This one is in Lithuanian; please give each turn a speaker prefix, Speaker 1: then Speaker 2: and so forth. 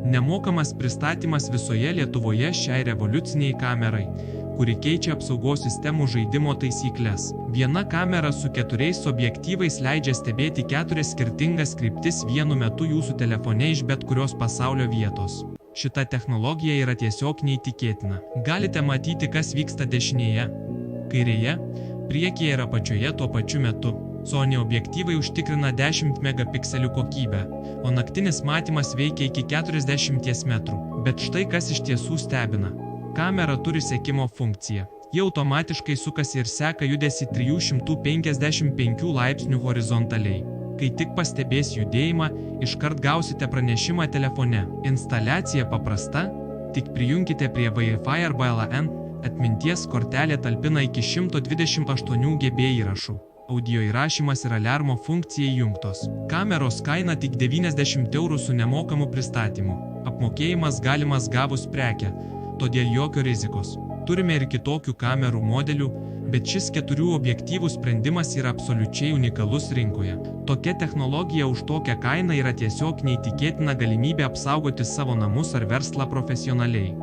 Speaker 1: Nemokamas pristatymas visoje Lietuvoje šiai revoliuciniai kamerai, kuri keičia apsaugos sistemų žaidimo taisyklės. Viena kamera su 4 objektyvais leidžia stebėti 4 skirtingas kryptis vienu metu jūsų telefone iš bet kurios pasaulio vietos. Šita technologija yra tiesiog neįtikėtina. Galite matyti, kas vyksta dešinėje, kairėje, priekyje ir apačioje tuo pačiu metu. Sony objektyvai užtikrina 10 megapikselių kokybę, o naktinis matymas veikia iki 40 metrų. Bet štai kas iš tiesų stebina. Kamera turi sekimo funkciją. Ji automatiškai sukasi ir seka judesį 355 laipsnių horizontaliai. Kai tik pastebės judėjimą, iškart gausite pranešimą telefone. Instaliacija paprasta, tik prijunkite prie Wi-Fi arba LAN, atminties kortelė talpina iki 128 GB įrašų. Audio įrašymas ir aliarmo funkcija įjungtos. Kameros kaina tik 90 eurų su nemokamu pristatymu. Apmokėjimas galimas gavus prekę, todėl jokio rizikos. Turime ir kitokių kamerų modelių, bet šis 4 objektyvų sprendimas yra absoliučiai unikalus rinkoje. Tokia technologija už tokią kainą yra tiesiog neįtikėtina galimybė apsaugoti savo namus ar verslą profesionaliai.